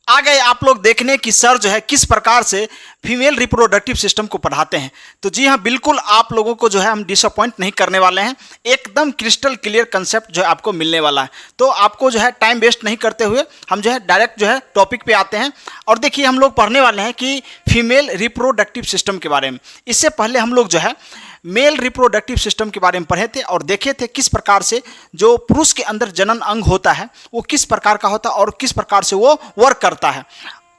आ गए आप लोग देखने कि सर जो है किस प्रकार से फीमेल रिप्रोडक्टिव सिस्टम को पढ़ाते हैं। तो जी हाँ, बिल्कुल आप लोगों को जो है हम डिसअपॉइंट नहीं करने वाले हैं। एकदम क्रिस्टल क्लियर कंसेप्ट जो है आपको मिलने वाला है। तो आपको जो है टाइम वेस्ट नहीं करते हुए हम जो है डायरेक्ट जो है टॉपिक पे आते हैं। और देखिए, हम लोग पढ़ने वाले हैं कि फीमेल रिप्रोडक्टिव सिस्टम के बारे में। इससे पहले हम लोग जो है मेल रिप्रोडक्टिव सिस्टम के बारे में पढ़े थे और देखे थे किस प्रकार से जो पुरुष के अंदर जनन अंग होता है वो किस प्रकार का होता है और किस प्रकार से वो वर्क करता है।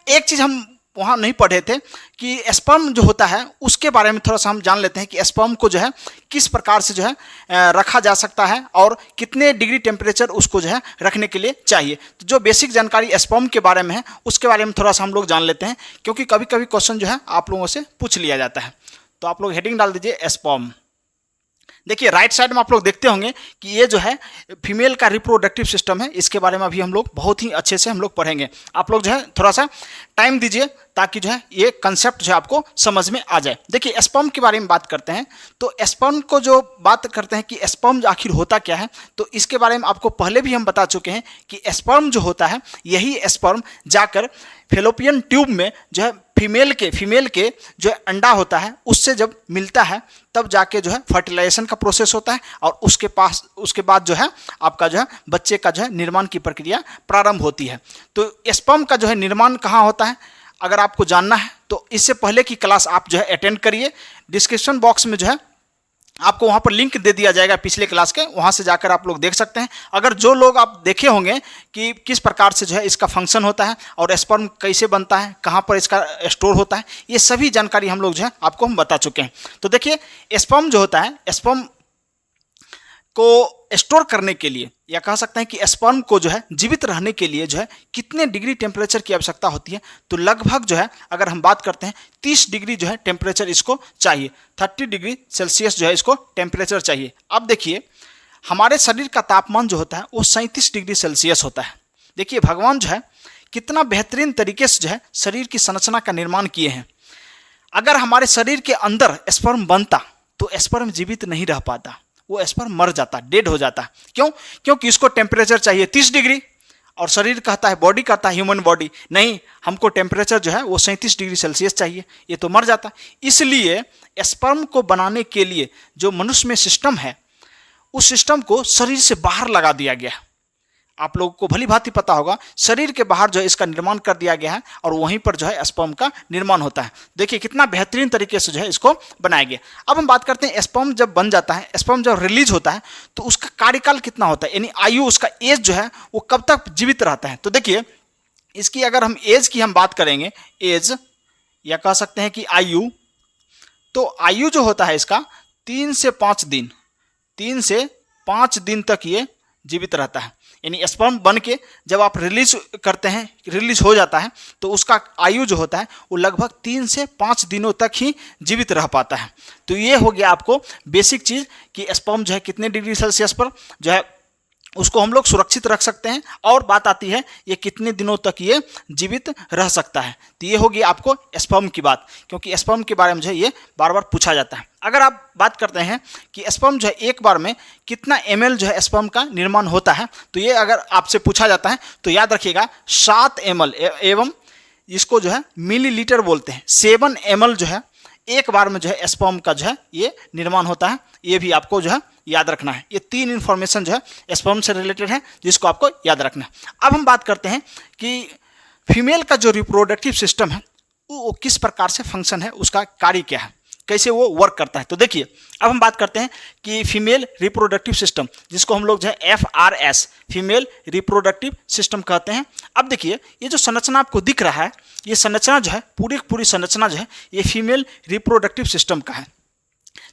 एक चीज़ हम वहाँ नहीं पढ़े थे कि स्पर्म जो होता है उसके बारे में थोड़ा सा हम जान लेते हैं कि स्पर्म को जो है किस प्रकार से जो है रखा जा सकता है और कितने डिग्री टेम्परेचर उसको जो है रखने के लिए चाहिए। तो जो बेसिक जानकारी स्पर्म के बारे में है उसके बारे में थोड़ा सा हम लोग जान लेते हैं, क्योंकि कभी कभी क्वेश्चन जो है आप लोगों से पूछ लिया जाता है। तो आप लोग हेडिंग डाल दीजिए स्पर्म। देखिए राइट साइड में आप लोग देखते होंगे कि ये जो है फीमेल का रिप्रोडक्टिव सिस्टम है। इसके बारे में अभी हम लोग बहुत ही अच्छे से हम लोग पढ़ेंगे। आप लोग जो है थोड़ा सा टाइम दीजिए ताकि जो है ये कंसेप्ट जो है आपको समझ में आ जाए। देखिए स्पर्म के बारे में बात करते हैं तो स्पर्म को जो बात करते हैं कि स्पर्म आखिर होता क्या है, तो इसके बारे में आपको पहले भी हम बता चुके हैं कि स्पर्म जो होता है यही स्पर्म जाकर फेलोपियन ट्यूब में जो है फीमेल के जो है अंडा होता है उससे जब मिलता है तब जाके जो है फर्टिलाइजेशन का प्रोसेस होता है और उसके बाद जो है आपका जो है बच्चे का जो है निर्माण की प्रक्रिया प्रारंभ होती है। तो स्पर्म का जो है निर्माण कहाँ होता है अगर आपको जानना है तो इससे पहले की क्लास आप जो है अटेंड करिए। डिस्क्रिप्शन बॉक्स में जो है आपको वहाँ पर लिंक दे दिया जाएगा पिछले क्लास के, वहाँ से जाकर आप लोग देख सकते हैं। अगर जो लोग आप देखे होंगे कि किस प्रकार से जो है इसका फंक्शन होता है और स्पर्म कैसे बनता है, कहाँ पर इसका स्टोर होता है, ये सभी जानकारी हम लोग जो है आपको हम बता चुके हैं। तो देखिए स्पर्म जो होता है, स्पर्म को स्टोर करने के लिए या कह सकते हैं कि स्पर्म को जो है जीवित रहने के लिए जो है कितने डिग्री टेम्परेचर की आवश्यकता होती है, तो लगभग जो है अगर हम बात करते हैं 30 डिग्री जो है टेम्परेचर इसको चाहिए। 30 डिग्री सेल्सियस जो है इसको टेम्परेचर चाहिए। अब देखिए हमारे शरीर का तापमान जो होता है वो 37 डिग्री सेल्सियस होता है। देखिए भगवान जो है कितना बेहतरीन तरीके से जो है शरीर की संरचना का निर्माण किए हैं। अगर हमारे शरीर के अंदर स्पर्म बनता तो स्पर्म जीवित नहीं रह पाता, वो स्पर्म मर जाता, डेड हो जाता। क्यों? क्योंकि इसको टेम्परेचर चाहिए 30 डिग्री और शरीर कहता है, बॉडी कहता है, ह्यूमन बॉडी नहीं, हमको टेम्परेचर जो है वो 37 डिग्री सेल्सियस चाहिए, ये तो मर जाता। इसलिए स्पर्म को बनाने के लिए जो मनुष्य में सिस्टम है उस सिस्टम को शरीर से बाहर लगा दिया गया। आप लोगों को भली भांति पता होगा शरीर के बाहर जो है इसका निर्माण कर दिया गया है और वहीं पर जो है स्पर्म का निर्माण होता है। देखिए कितना बेहतरीन तरीके से जो है इसको बनाया गया। अब हम बात करते हैं स्पर्म जब बन जाता है, स्पर्म जब रिलीज होता है तो उसका कार्यकाल कितना होता है, यानी आयु, उसका एज जो है वो कब तक जीवित रहता है। तो देखिए इसकी अगर हम एज की हम बात करेंगे, एज या कह सकते हैं कि आयु, तो आयु जो होता है इसका 3 से 5 दिन तक ये जीवित रहता है। यानी स्पर्म बन के जब आप रिलीज करते हैं, रिलीज हो जाता है तो उसका आयु जो होता है वो लगभग 3 से 5 दिनों तक ही जीवित रह पाता है। तो ये हो गया आपको बेसिक चीज़ कि स्पर्म जो है कितने डिग्री सेल्सियस पर जो है उसको हम लोग सुरक्षित रख सकते हैं। और बात आती है ये कितने दिनों तक ये जीवित रह सकता है। तो ये होगी आपको स्पर्म की बात, क्योंकि स्पर्म के बारे में जो है ये बार बार पूछा जाता है। अगर आप बात करते हैं कि स्पर्म जो है एक बार में कितना ml जो है स्पर्म का निर्माण होता है, तो ये अगर आपसे पूछा जाता है तो याद रखिएगा 7 ml, एवं इसको जो है मिलीलीटर बोलते हैं। 7 ml जो है एक बार में जो है स्पर्म का जो है ये निर्माण होता है। ये भी आपको जो है याद रखना है। ये 3 इन्फॉर्मेशन जो है स्पर्म से रिलेटेड है जिसको आपको याद रखना है। अब हम बात करते हैं कि फीमेल का जो रिप्रोडक्टिव सिस्टम है वो किस प्रकार से फंक्शन है, उसका कार्य क्या है, कैसे वो वर्क करता है। तो देखिए अब हम बात करते हैं कि फीमेल रिप्रोडक्टिव सिस्टम, जिसको हम लोग जो है FRS फीमेल रिप्रोडक्टिव सिस्टम कहते हैं। अब देखिए ये जो संरचना आपको दिख रहा है, ये संरचना जो है पूरी संरचना जो है ये फीमेल रिप्रोडक्टिव सिस्टम का है।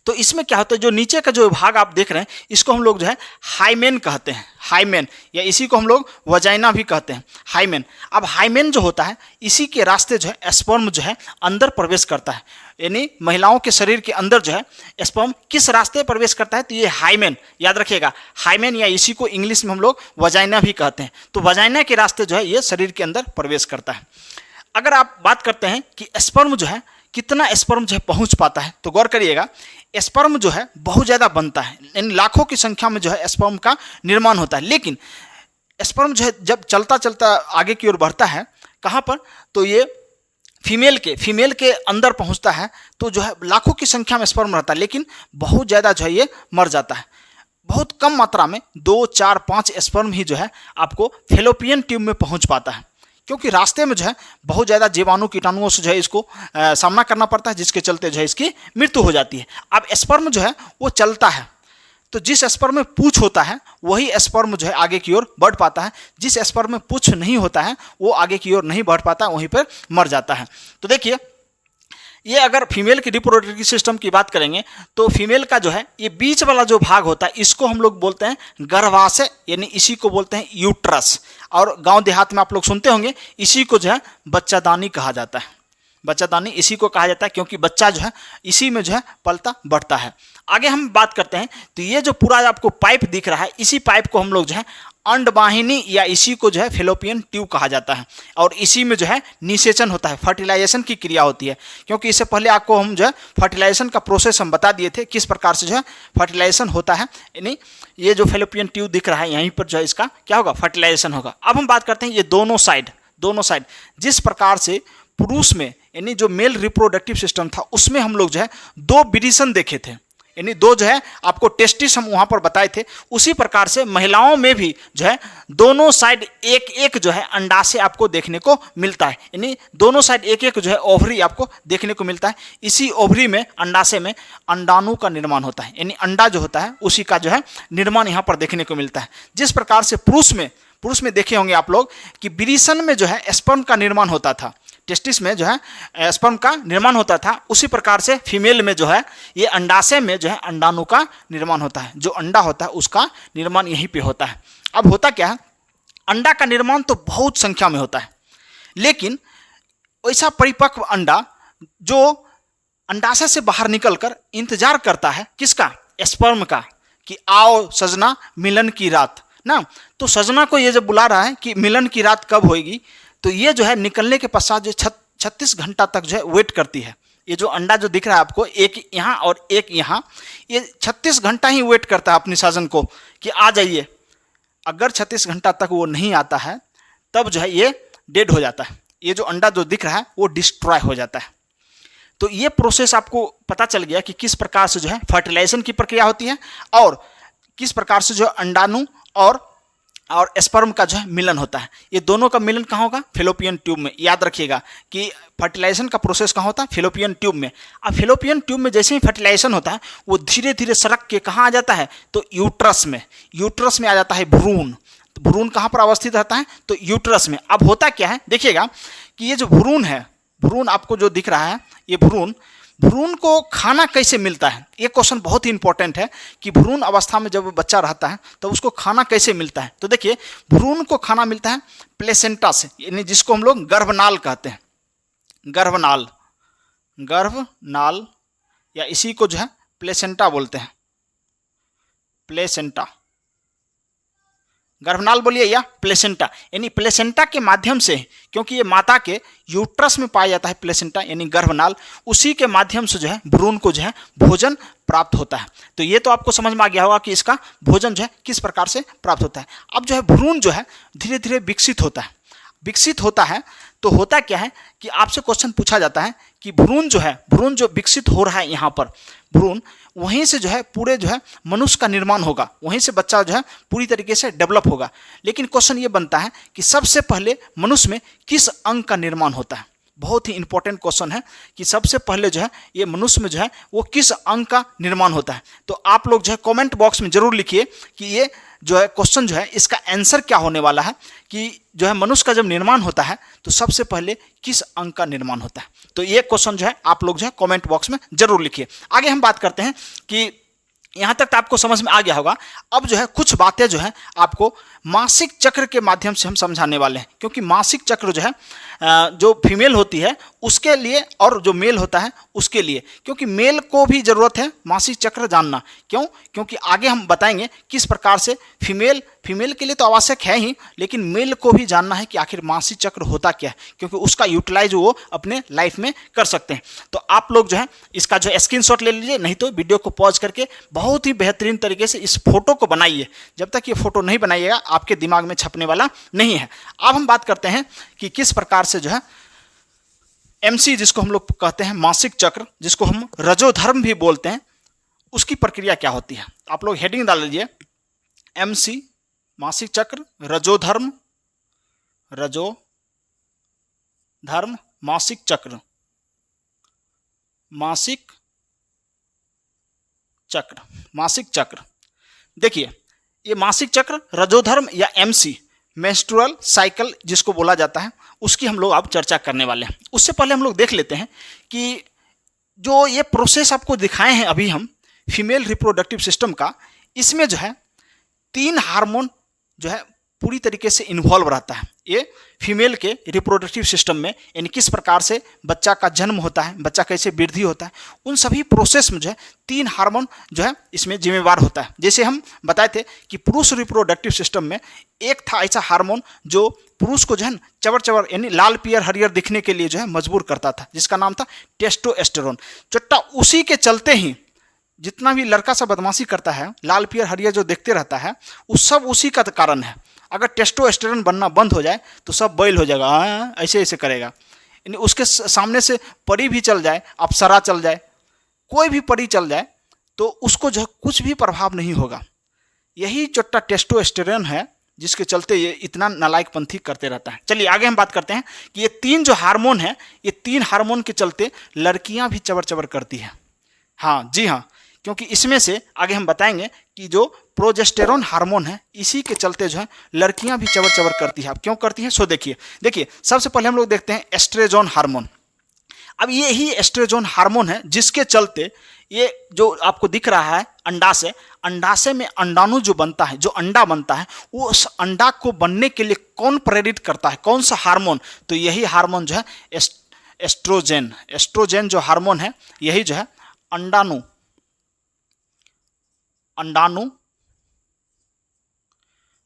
तो इसमें क्या होता है, जो नीचे का जो भाग आप देख रहे हैं इसको हम लोग जो है हाइमेन कहते हैं, हाइमेन, या इसी को हम लोग वजाइना भी कहते हैं, हाइमेन। अब हाइमेन जो होता है इसी के रास्ते जो है स्पर्म जो है अंदर प्रवेश करता है। यानी महिलाओं के शरीर के अंदर जो है स्पर्म किस रास्ते प्रवेश करता है, तो ये हाइमेन, याद रखिएगा हाइमेन, या इसी को इंग्लिश में हम लोग वजाइना भी कहते हैं। तो वजाइना के रास्ते जो है ये शरीर के अंदर प्रवेश करता है। अगर आप बात करते हैं कि स्पर्म जो है कितना स्पर्म जो है पहुंच पाता है, तो गौर करिएगा स्पर्म जो है बहुत ज़्यादा बनता है, यानी लाखों की संख्या में जो है स्पर्म का निर्माण होता है। लेकिन स्पर्म जो है जब चलता चलता आगे की ओर बढ़ता है, कहाँ पर, तो ये फीमेल के अंदर पहुंचता है तो जो है लाखों की संख्या में स्पर्म रहता है, लेकिन बहुत ज़्यादा जो है ये मर जाता है। बहुत कम मात्रा में 2, 4, 5 स्पर्म ही जो है आपको फैलोपियन ट्यूब में पहुंच पाता है, क्योंकि रास्ते में जो है बहुत ज़्यादा जीवाणु कीटाणुओं से जो है इसको सामना करना पड़ता है, जिसके चलते जो है इसकी मृत्यु हो जाती है। अब स्पर्म जो है वो चलता है, तो जिस स्पर्म में पूंछ होता है वही स्पर्म जो है आगे की ओर बढ़ पाता है, जिस स्पर्म में पूंछ नहीं होता है वो आगे की ओर नहीं बढ़ पाता, वहीं पर मर जाता है। तो देखिए, ये अगर फीमेल की रिप्रोडक्टिव सिस्टम की बात करेंगे तो फीमेल का जो है ये बीच वाला जो भाग होता है इसको हम लोग बोलते हैं गर्भाशय, यानी इसी को बोलते हैं यूट्रस, और गांव देहात में आप लोग सुनते होंगे इसी को जो है बच्चादानी कहा जाता है। बच्चादानी इसी को कहा जाता है क्योंकि बच्चा जो है इसी में जो है पलता बढ़ता है। आगे हम बात करते हैं तो ये जो पूरा आपको पाइप दिख रहा है, इसी पाइप को हम लोग जो है अंडवाहिनी या इसी को जो है फैलोपियन ट्यूब कहा जाता है, और इसी में जो है निषेचन होता है, फर्टिलाइजेशन की क्रिया होती है। क्योंकि इससे पहले आपको हम जो है फर्टिलाइजेशन का प्रोसेस हम बता दिए थे, किस प्रकार से जो है फर्टिलाइजेशन होता है, यानी ये जो फैलोपियन ट्यूब दिख रहा है यहीं पर जो है इसका क्या होगा, फर्टिलाइजेशन होगा। अब हम बात करते हैं ये दोनों साइड जिस प्रकार से पुरुष में यानी जो मेल रिप्रोडक्टिव सिस्टम था उसमें हम लोग जो है 2 विडिशन देखे थे, यानी 2 जो है आपको टेस्टिस हम वहां पर बताए थे, उसी प्रकार से महिलाओं में भी जो है दोनों साइड एक एक जो है अंडाशय आपको देखने को मिलता है, यानी दोनों साइड एक एक जो है ओवरी आपको देखने को मिलता है। इसी ओवरी में अंडाशय में अंडाणु का निर्माण होता है, यानी अंडा जो होता है उसी का जो है निर्माण यहाँ पर देखने को मिलता है। जिस प्रकार से पुरुष में देखे होंगे आप लोग कि विडिशन में जो है स्पर्म का निर्माण होता था, टेस्टिस में जो है स्पर्म का निर्माण होता था, उसी प्रकार से फीमेल में जो है ये अंडाशय में जो है अंडाणु का निर्माण होता है। जो अंडा होता है उसका निर्माण यहीं पे होता है। अब होता क्या है, अंडा का निर्माण तो बहुत संख्या में होता है, लेकिन ऐसा परिपक्व अंडा जो अंडाशय से बाहर निकलकर इंतजार करता है किसका, स्पर्म का, कि आओ सजना मिलन की रात ना। तो सजना को ये जब बुला रहा है कि मिलन की रात कब होगी, तो ये जो है निकलने के पश्चात जो 36 घंटा तक जो है वेट करती है। ये जो अंडा जो दिख रहा है आपको, एक यहाँ और एक यहाँ, ये 36 घंटा ही वेट करता है अपनी साजन को कि आ जाइए। अगर 36 घंटा तक वो नहीं आता है तब जो है ये डेड हो जाता है, ये जो अंडा जो दिख रहा है वो डिस्ट्रॉय हो जाता है। तो ये प्रोसेस आपको पता चल गया कि किस प्रकार से जो है फर्टिलाइजेशन की प्रक्रिया होती है और किस प्रकार से जो अंडाणु और स्पर्म का जो है मिलन होता है। ये दोनों का मिलन कहाँ होगा, फैलोपियन ट्यूब में। याद रखिएगा कि फर्टिलाइजेशन का प्रोसेस कहाँ होता है, फैलोपियन ट्यूब में। अब फैलोपियन ट्यूब में जैसे ही फर्टिलाइजेशन होता है वो धीरे धीरे सड़क के कहाँ आ जाता है, तो यूट्रस में आ जाता है भ्रूण। तो भ्रूण कहाँ पर अवस्थित रहता है, तो यूट्रस में। अब होता क्या है, देखिएगा कि ये जो भ्रूण है, भ्रूण आपको जो दिख रहा है, ये भ्रूण को खाना कैसे मिलता है, ये क्वेश्चन बहुत ही इंपॉर्टेंट है कि भ्रूण अवस्था में जब बच्चा रहता है तो उसको खाना कैसे मिलता है। तो देखिए, भ्रूण को खाना मिलता है प्लेसेंटा से, यानी जिसको हम लोग गर्भनाल कहते हैं, गर्भनाल या इसी को जो है प्लेसेंटा बोलते हैं, प्लेसेंटा, गर्भनाल बोलिए या प्लेसेंटा, यानी प्लेसेंटा के माध्यम से, क्योंकि ये माता के यूट्रस में पाया जाता है प्लेसेंटा यानी गर्भनाल, उसी के माध्यम से जो है भ्रूण को जो है भोजन प्राप्त होता है। तो ये तो आपको समझ में आ गया होगा कि इसका भोजन जो है किस प्रकार से प्राप्त होता है। अब जो है भ्रूण जो है धीरे धीरे विकसित होता है तो होता क्या है कि आपसे क्वेश्चन पूछा जाता है कि भ्रूण जो विकसित हो रहा है यहाँ पर, भ्रूण वहीं से जो है पूरे जो है मनुष्य का निर्माण होगा, वहीं से बच्चा जो है पूरी तरीके से डेवलप होगा। लेकिन क्वेश्चन ये बनता है कि सबसे पहले मनुष्य में किस अंग का निर्माण होता है। बहुत ही इंपॉर्टेंट क्वेश्चन है कि सबसे पहले जो है ये मनुष्य में जो है वो किस अंग का निर्माण होता है। तो आप लोग जो है कमेंट बॉक्स में जरूर लिखिए कि ये जो है क्वेश्चन जो है इसका आंसर क्या होने वाला है, कि जो है मनुष्य का जब निर्माण होता है तो सबसे पहले किस अंग का निर्माण होता है। तो ये क्वेश्चन जो है आप लोग जो है कमेंट बॉक्स में जरूर लिखिए। आगे हम बात करते हैं कि यहाँ तक तो आपको समझ में आ गया होगा। अब जो है कुछ बातें जो है आपको मासिक चक्र के माध्यम से हम समझाने वाले हैं, क्योंकि मासिक चक्र जो है जो फीमेल होती है उसके लिए और जो मेल होता है उसके लिए, क्योंकि मेल को भी ज़रूरत है मासिक चक्र जानना। क्यों? क्योंकि आगे हम बताएंगे किस प्रकार से फीमेल के लिए तो आवश्यक है ही, लेकिन मेल को भी जानना है कि आखिर मासिक चक्र होता क्या है, क्योंकि उसका यूटिलाइज वो अपने लाइफ में कर सकते हैं। तो आप लोग जो है इसका जो स्क्रीनशॉट ले लीजिए, नहीं तो वीडियो को पॉज करके बहुत ही बेहतरीन तरीके से इस फोटो को बनाइए, जब तक ये फोटो नहीं बनाइएगा आपके दिमाग में छपने वाला नहीं है। अब हम बात करते हैं कि किस प्रकार से जो है MC, जिसको हम लोग कहते हैं मासिक चक्र, जिसको हम रजोधर्म भी बोलते हैं, उसकी प्रक्रिया क्या होती है। आप लोग हेडिंग डाल लीजिए MC मासिक चक्र, रजोधर्म, रजोधर्म मासिक चक्र, मासिक चक्र, मासिक चक्र। देखिए ये मासिक चक्र, रजोधर्म या MC मेंस्ट्रुअल साइकिल जिसको बोला जाता है, उसकी हम लोग अब चर्चा करने वाले हैं। उससे पहले हम लोग देख लेते हैं कि जो ये प्रोसेस आपको दिखाए हैं अभी हम फीमेल रिप्रोडक्टिव सिस्टम का, इसमें जो है 3 हार्मोन जो है पूरी तरीके से इन्वॉल्व रहता है ये फीमेल के रिप्रोडक्टिव सिस्टम में। यानी किस प्रकार से बच्चा का जन्म होता है, बच्चा कैसे वृद्धि होता है, उन सभी प्रोसेस में जो है 3 हार्मोन जो है इसमें जिम्मेवार होता है। जैसे हम बताए थे कि पुरुष रिप्रोडक्टिव सिस्टम में एक था ऐसा हार्मोन जो पुरुष को जो है चबर चबर यानी लाल पियर हरियर दिखने के लिए जो है मजबूर करता था, जिसका नाम था टेस्टोस्टेरोन। चुट्टा उसी के चलते ही जितना भी लड़का सा बदमाशी करता है, लाल पियर हरियर जो देखते रहता है, उस सब उसी का कारण है। अगर टेस्टोस्टेरोन बनना बंद हो जाए तो सब बैल हो जाएगा, ऐसे ऐसे करेगा। यानी उसके सामने से परी भी चल जाए, अप्सरा चल जाए, कोई भी परी चल जाए तो उसको जो कुछ भी प्रभाव नहीं होगा। यही चट्टा टेस्टोस्टेरोन है जिसके चलते ये इतना नालायकपंथी करते रहता है। चलिए आगे हम बात करते हैं कि ये 3 जो हार्मोन है, ये 3 हार्मोन के चलते लड़कियां भी चबर चबर करती हैं। हाँ जी हाँ, क्योंकि इसमें से आगे हम बताएंगे कि जो प्रोजेस्टेरोन हार्मोन है, इसी के चलते जो है लड़कियां भी चबर चबर करती है। अब क्यों करती हैं सो देखिए सबसे पहले हम लोग देखते हैं एस्ट्रोजन हार्मोन। अब ये ही एस्ट्रोजन हार्मोन है जिसके चलते ये जो आपको दिख रहा है अंडाशय में अंडाणु जो बनता है, जो अंडा बनता है, वो उस अंडा को बनने के लिए कौन प्रेरित करता है, कौन सा हार्मोन? तो यही हार्मोन जो है एस्ट्रोजन। एस्ट्रोजन जो हार्मोन है यही जो है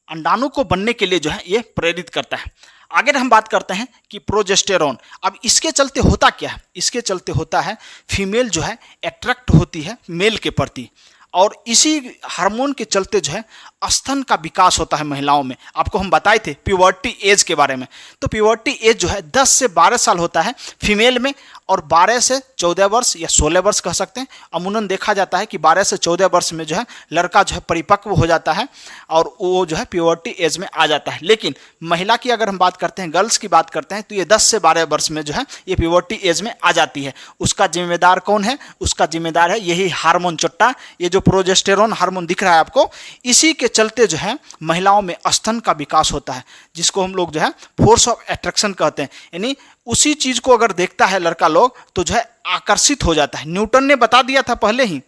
अंडाणु को बनने के लिए जो है ये प्रेरित करता है। आगे हम बात करते हैं कि प्रोजेस्टेरोन। अब इसके चलते होता क्या है? इसके चलते होता है फीमेल जो है अट्रैक्ट होती है मेल के प्रति, और इसी हार्मोन के चलते जो है स्तन का विकास होता है महिलाओं में। आपको हम बताए थे प्यूबर्टी एज के बारे में। तो प्यूबर्टी एज जो है 10 से 12 साल होता है फीमेल में, और 12 से 14 वर्ष या 16 वर्ष कह सकते हैं। अमूमन देखा जाता है कि 12 से 14 वर्ष में जो है लड़का जो है परिपक्व हो जाता है और वो जो है प्यूबर्टी एज में आ जाता है। लेकिन महिला की अगर हम बात करते हैं, गर्ल्स की बात करते हैं, तो ये 10 से 12 वर्ष में जो है ये प्यूबर्टी एज में आ जाती है। उसका जिम्मेदार कौन है? उसका जिम्मेदार है यही हार्मोन चट्टा, ये जो प्रोजेस्टेरोन हार्मोन दिख रहा है आपको, इसी के चलते जो है महिलाओं में स्तन का विकास होता है, जिसको हम लोग जो है फोर्स ऑफ अट्रैक्शन कहते हैं। यानी उसी चीज को अगर देखता है लड़का लोग तो जो है आकर्षित हो जाता है। न्यूटन ने बता दिया था पहले ही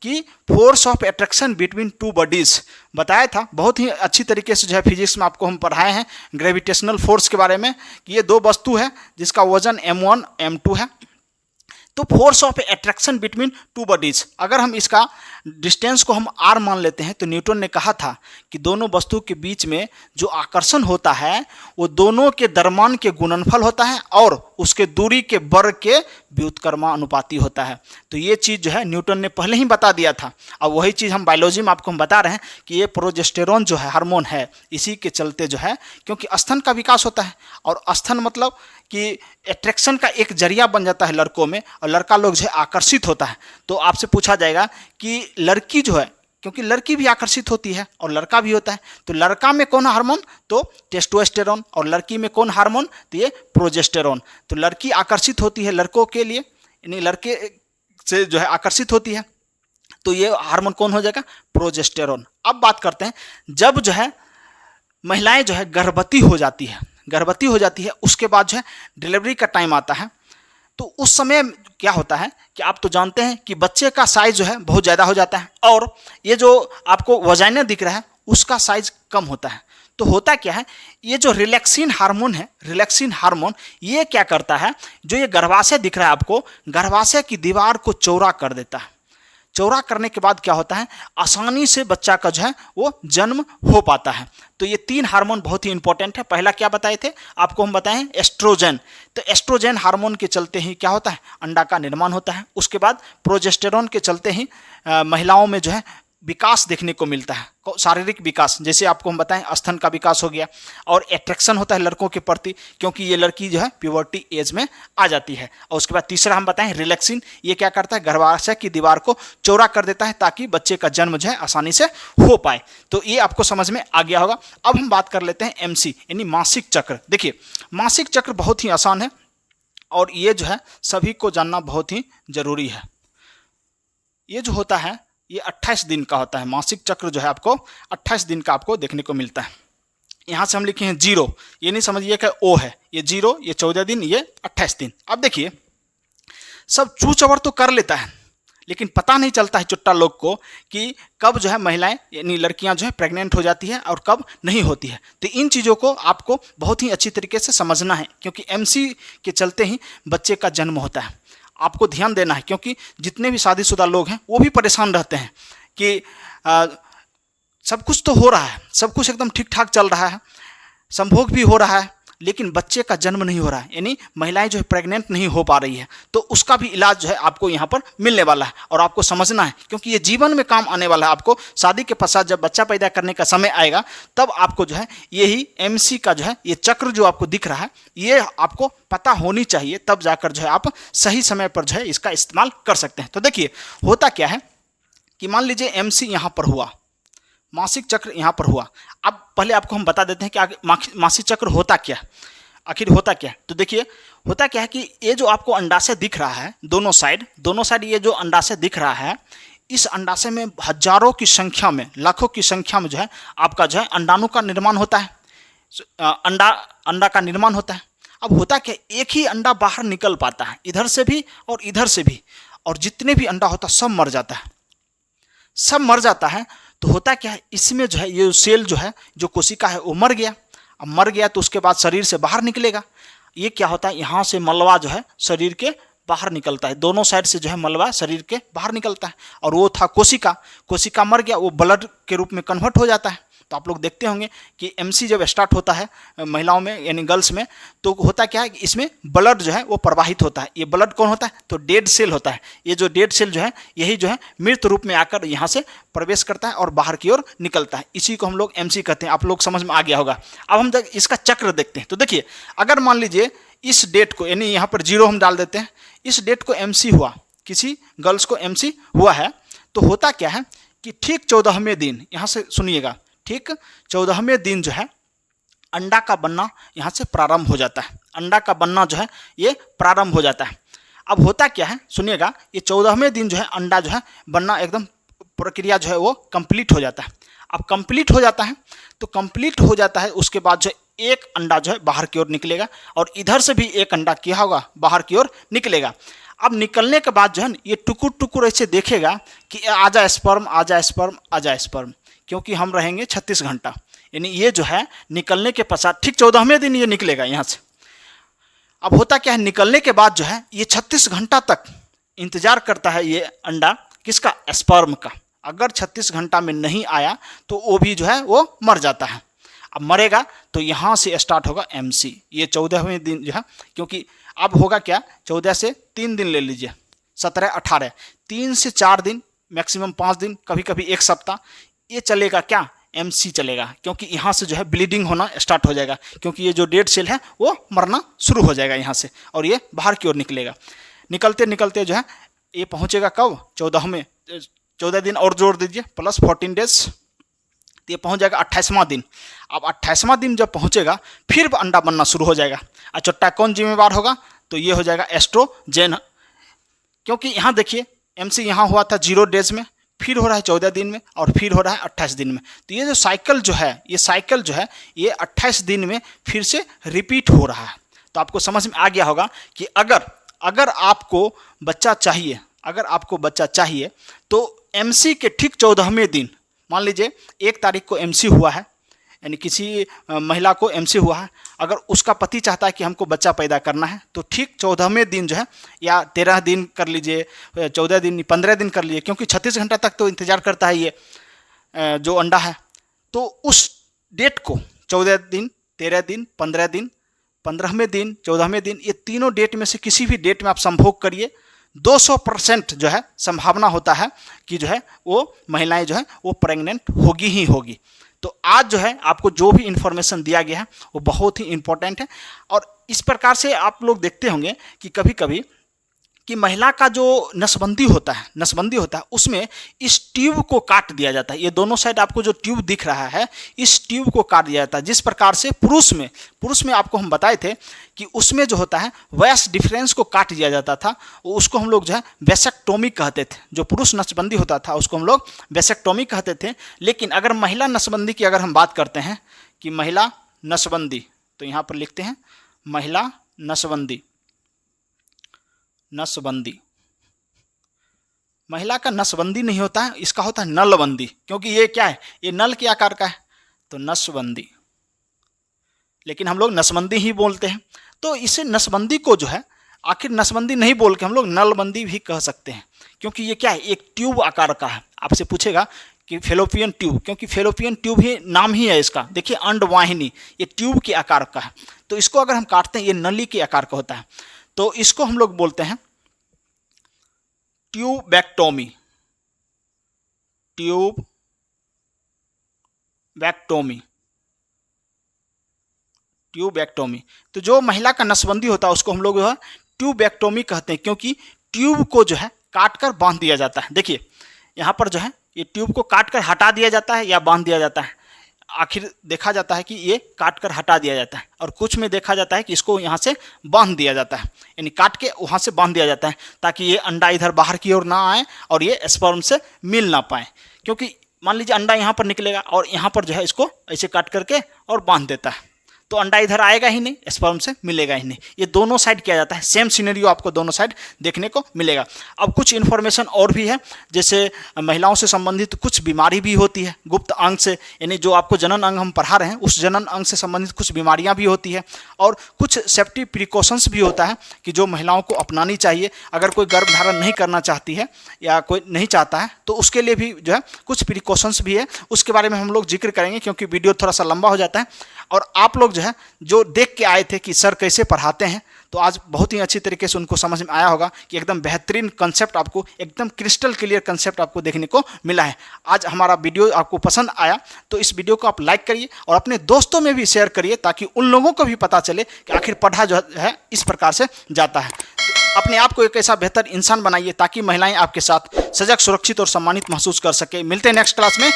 कि force of attraction between 2 bodies बताया था, बहुत ही अच्छी तरीके से जो है फिजिक्स में आपको हम पढ़ाए हैं ग्रेविटेशनल फोर्स के बारे में, कि ये 2 वस्तु है जिसका वजन m1 m2 है। तो force of attraction between 2 bodies, अगर हम इसका डिस्टेंस को हम r मान लेते हैं तो न्यूटन ने कहा था कि दोनों वस्तु के बीच में जो आकर्षण होता है वो दोनों के द्रव्यमान के गुणनफल होता है और उसके दूरी के वर्ग के व्युत्क्रमानुपाती होता है। तो ये चीज़ जो है न्यूटन ने पहले ही बता दिया था। अब वही चीज़ हम बायोलॉजी में आपको हम बता रहे हैं कि ये प्रोजेस्टेरोन जो है हार्मोन है, इसी के चलते जो है, क्योंकि स्तन का विकास होता है, और स्तन मतलब कि अट्रैक्शन का एक जरिया बन जाता है लड़कों में, और लड़का लोग जो है आकर्षित होता है। तो आपसे पूछा जाएगा कि लड़की जो है, क्योंकि लड़की भी आकर्षित होती है और लड़का भी होता है, तो लड़का में कौन हार्मोन? तो टेस्टोस्टेरोन, और लड़की में कौन हार्मोन? तो ये प्रोजेस्टेरोन। तो लड़की आकर्षित होती है लड़कों के लिए, यानी लड़के से जो है आकर्षित होती है, तो ये हार्मोन कौन हो जाएगा? प्रोजेस्टेरोन। अब बात करते हैं जब जो है महिलाएं जो है गर्भवती हो जाती है, उसके बाद जो है डिलीवरी का टाइम आता है, तो उस समय क्या होता है कि आप तो जानते हैं कि बच्चे का साइज जो है बहुत ज़्यादा हो जाता है, और ये जो आपको वजाइना दिख रहा है उसका साइज कम होता है। तो होता क्या है, ये जो रिलैक्सिन हार्मोन है, रिलैक्सिन हार्मोन ये क्या करता है, जो ये गर्भाशय दिख रहा है आपको, गर्भाशय की दीवार को चौड़ा कर देता है। चौड़ा करने के बाद क्या होता है, आसानी से बच्चा का जो है वो जन्म हो पाता है। तो ये 3 हार्मोन बहुत ही इंपॉर्टेंट है। पहला क्या बताए थे आपको, हम बताएं एस्ट्रोजन। तो एस्ट्रोजन हार्मोन के चलते ही क्या होता है, अंडा का निर्माण होता है। उसके बाद प्रोजेस्टेरोन के चलते ही महिलाओं में जो है विकास देखने को मिलता है, शारीरिक विकास, जैसे आपको हम बताएं स्तन का विकास हो गया, और अट्रैक्शन होता है लड़कों के प्रति, क्योंकि ये लड़की जो है प्यूबर्टी एज में आ जाती है। और उसके बाद तीसरा हम बताएं रिलैक्सिन, ये क्या करता है, गर्भाशय की दीवार को चौड़ा कर देता है ताकि बच्चे का जन्म जो है आसानी से हो पाए। तो ये आपको समझ में आ गया होगा। अब हम बात कर लेते हैं MC यानी मासिक चक्र। देखिए मासिक चक्र बहुत ही आसान है और ये जो है सभी को जानना बहुत ही जरूरी है। ये जो होता है ये 28 दिन का होता है। मासिक चक्र जो है आपको 28 दिन का आपको देखने को मिलता है। यहाँ से हम लिखे हैं 0, ये नहीं समझिए कि O है, ये 0, ये 14 दिन, ये 28 दिन। अब देखिए सब चू चवर तो कर लेता है, लेकिन पता नहीं चलता है चुट्टा लोग को कि कब जो है महिलाएं यानी लड़कियां जो है प्रेग्नेंट हो जाती है और कब नहीं होती है। तो इन चीज़ों को आपको बहुत ही अच्छी तरीके से समझना है, क्योंकि MC के चलते ही बच्चे का जन्म होता है। आपको ध्यान देना है, क्योंकि जितने भी शादीशुदा लोग हैं वो भी परेशान रहते हैं कि सब कुछ तो हो रहा है, सब कुछ एकदम ठीक ठाक चल रहा है, संभोग भी हो रहा है, लेकिन बच्चे का जन्म नहीं हो रहा है, यानी महिलाएं जो है प्रेग्नेंट नहीं हो पा रही है। तो उसका भी इलाज जो है आपको यहाँ पर मिलने वाला है और आपको समझना है, क्योंकि ये जीवन में काम आने वाला है। आपको शादी के पश्चात जब बच्चा पैदा करने का समय आएगा तब आपको जो है यही MC का जो है ये चक्र जो आपको दिख रहा है ये आपको पता होनी चाहिए, तब जाकर जो है आप सही समय पर जो है इसका इस्तेमाल कर सकते हैं। तो देखिए होता क्या है कि मान लीजिए MC यहाँ पर हुआ, मासिक चक्र यहाँ पर हुआ। अब पहले आपको हम बता देते हैं कि आगे मासिक चक्र होता क्या, आखिर होता क्या। तो देखिए होता क्या है कि ये जो आपको अंडाशय दिख रहा है दोनों साइड ये जो अंडाशय दिख रहा है, इस अंडाशय में हजारों की संख्या में, लाखों की संख्या में जो है आपका जो है अंडाणु का निर्माण होता है, अंडा का निर्माण होता है। अब होता क्या, एक ही अंडा बाहर निकल पाता है, इधर से भी और इधर से भी, और जितने भी अंडा होता है सब मर जाता है, सब मर जाता है। तो होता क्या है, इसमें जो है ये सेल जो है, जो कोशिका है वो मर गया। अब मर गया तो उसके बाद शरीर से बाहर निकलेगा। ये क्या होता है, यहाँ से मलबा जो है शरीर के बाहर निकलता है, दोनों साइड से जो है मलबा शरीर के बाहर निकलता है। और वो था कोशिका मर गया, वो ब्लड के रूप में कन्वर्ट हो जाता है। तो आप लोग देखते होंगे कि MC जब स्टार्ट होता है महिलाओं में यानी गर्ल्स में, तो होता क्या है कि इसमें ब्लड जो है वो प्रवाहित होता है। ये ब्लड कौन होता है, तो डेड सेल होता है। ये जो डेड सेल जो है यही जो है मृत रूप में आकर यहाँ से प्रवेश करता है और बाहर की ओर निकलता है। इसी को हम लोग MC कहते हैं। आप लोग समझ में आ गया होगा। अब हम इसका चक्र देखते हैं। तो देखिए अगर मान लीजिए इस डेट को, यानी यहाँ पर 0 हम डाल देते हैं, इस डेट को MC हुआ, किसी गर्ल्स को MC हुआ है, तो होता क्या है कि ठीक 14वें दिन, यहाँ से सुनिएगा, ठीक 14वें दिन जो है अंडा का बनना यहाँ से प्रारंभ हो जाता है। अंडा का बनना जो है ये प्रारंभ हो जाता है। अब होता क्या है सुनिएगा, ये 14वें दिन जो है अंडा जो है बनना एकदम प्रक्रिया जो है वो कंप्लीट हो जाता है। अब कंप्लीट हो जाता है तो कंप्लीट हो जाता है, उसके बाद जो एक अंडा जो है बाहर की ओर निकलेगा और इधर से भी एक अंडा क्या होगा, बाहर की ओर निकलेगा। अब निकलने के बाद जो है ये टुकुर टुकुर ऐसे देखेगा कि आजा स्पर्म, आजा स्पर्म, आजा स्पर्म, क्योंकि हम रहेंगे 36 घंटा। यानी ये जो है निकलने के पश्चात ठीक 14वें दिन ये निकलेगा यहाँ से। अब होता क्या है, निकलने के बाद जो है ये 36 घंटा तक इंतजार करता है ये अंडा, किसका, स्पर्म का। अगर 36 घंटा में नहीं आया तो वो भी जो है वो मर जाता है। अब मरेगा तो यहाँ से स्टार्ट होगा MC, ये 14वें दिन जो है, क्योंकि अब होगा क्या, 14 से 3 दिन ले लीजिए, 17, 18, 3 से 4 दिन, मैक्सिमम 5 दिन, कभी कभी 1 सप्ताह, ये चलेगा क्या, MC चलेगा। क्योंकि यहाँ से जो है ब्लीडिंग होना स्टार्ट हो जाएगा, क्योंकि ये जो डेड सेल है वो मरना शुरू हो जाएगा यहाँ से, और ये बाहर की ओर निकलेगा। निकलते निकलते जो है ये पहुँचेगा कब, 14 दिन और जोड़ दीजिए प्लस 14 डेज, तो ये पहुँच जाएगा 28वां दिन। अब 28वां दिन जब पहुँचेगा फिर अंडा बनना शुरू हो जाएगा। और चुट्टा कौन जिम्मेवार होगा, तो ये हो जाएगा एस्ट्रोजेन, क्योंकि यहाँ देखिए MC यहाँ हुआ था 0 डेज में, फिर हो रहा है 14 दिन में, और फिर हो रहा है 28 दिन में। तो ये जो साइकिल जो है, ये साइकिल जो है ये 28 दिन में फिर से रिपीट हो रहा है। तो आपको समझ में आ गया होगा कि अगर आपको बच्चा चाहिए, अगर आपको बच्चा चाहिए तो MC के ठीक 14वें दिन, मान लीजिए 1 तारीख को MC हुआ है, यानी किसी महिला को MC हुआ है, अगर उसका पति चाहता है कि हमको बच्चा पैदा करना है, तो ठीक 14वें दिन जो है, या 13 दिन कर लीजिए, 14 दिन, 15 दिन कर लीजिए, क्योंकि 36 घंटा तक तो इंतजार करता है ये जो अंडा है। तो उस डेट को 14 दिन, 13 दिन, 15 दिन, 15वें दिन, 14वें दिन, ये तीनों डेट में से किसी भी डेट में आप संभोग करिए, 200% जो है संभावना होता है कि जो है वो महिलाएं जो है वो प्रेग्नेंट होगी ही होगी। तो आज जो है आपको जो भी इंफॉर्मेशन दिया गया है वो बहुत ही इंपॉर्टेंट है। और इस प्रकार से आप लोग देखते होंगे कि कभी कभी कि महिला का जो नसबंदी होता है उसमें इस ट्यूब को काट दिया जाता है। ये दोनों साइड आपको जो ट्यूब दिख रहा है इस ट्यूब को काट दिया जाता है। जिस प्रकार से पुरुष में आपको हम बताए थे कि उसमें जो होता है वयस डिफरेंस को काट दिया जाता था, उसको हम लोग जो है वेसेक्टोमी कहते थे। जो पुरुष नसबंदी होता था उसको हम लोग वेसेक्टोमी कहते थे। लेकिन अगर महिला नसबंदी की अगर हम बात करते हैं कि महिला नसबंदी, तो यहाँ पर लिखते हैं महिला नसबंदी। महिला का नसबंदी नहीं होता है, इसका होता है नलबंदी, क्योंकि ये क्या है, ये नल के आकार का है, तो नसबंदी। लेकिन हम लोग नसबंदी ही बोलते हैं। तो इसे नसबंदी को जो है आखिर नसबंदी नहीं बोल के हम लोग नलबंदी भी कह सकते हैं, क्योंकि ये क्या है, एक ट्यूब आकार का है। आपसे पूछेगा कि फेलोपियन ट्यूब, क्योंकि फेलोपियन ट्यूब ही नाम ही है इसका। देखिए अंडवाहिनी, ये ट्यूब के आकार का है। तो इसको अगर हम काटते हैं ये नली के आकार का होता है, तो इसको हम लोग बोलते हैं ट्यूबैक्टोमी। तो जो महिला का नसबंदी होता है उसको हम लोग जो है ट्यूबैक्टोमी कहते हैं, क्योंकि ट्यूब को जो है काट कर बांध दिया जाता है। देखिए यहाँ पर जो है ये ट्यूब को काट कर हटा दिया जाता है या बांध दिया जाता है। आखिर देखा जाता है कि ये काट कर हटा दिया जाता है, और कुछ में देखा जाता है कि इसको यहाँ से बांध दिया जाता है, यानी काट के वहाँ से बांध दिया जाता है ताकि ये अंडा इधर बाहर की ओर ना आए और ये स्पर्म से मिल ना पाए। क्योंकि मान लीजिए अंडा यहाँ पर निकलेगा और यहाँ पर जो है इसको ऐसे काट करके और बांध देता है, तो अंडा इधर आएगा ही नहीं, स्पर्म से मिलेगा ही नहीं। ये दोनों साइड किया जाता है, सेम सिनेरियो आपको दोनों साइड देखने को मिलेगा। अब कुछ इन्फॉर्मेशन और भी है, जैसे महिलाओं से संबंधित कुछ बीमारी भी होती है गुप्त अंग से, यानी जो आपको जनन अंग हम पढ़ा रहे हैं उस जनन अंग से संबंधित कुछ बीमारियां भी होती है। और कुछ सेफ्टी प्रिकॉशंस भी होता है कि जो महिलाओं को अपनानी चाहिए। अगर कोई गर्भ धारण नहीं करना चाहती है या कोई नहीं चाहता है तो उसके लिए भी जो है कुछ प्रिकॉशंस भी है, उसके बारे में हम लोग जिक्र करेंगे, क्योंकि वीडियो थोड़ा सा लंबा हो जाता है। और आप लोग जो है जो देख के आए थे कि सर कैसे पढ़ाते हैं, तो आज बहुत ही अच्छी तरीके से उनको समझ में आया होगा कि एकदम बेहतरीन कंसेप्ट, आपको एकदम क्रिस्टल क्लियर कंसेप्ट आपको देखने को मिला है। आज हमारा वीडियो आपको पसंद आया तो इस वीडियो को आप लाइक करिए और अपने दोस्तों में भी शेयर करिए, ताकि उन लोगों को भी पता चले कि आखिर पढ़ा जो है इस प्रकार से जाता है। तो अपने आप को एक ऐसा बेहतर इंसान बनाइए ताकि महिलाएं आपके साथ सजग, सुरक्षित और सम्मानित महसूस कर सके। मिलते हैं नेक्स्ट क्लास में।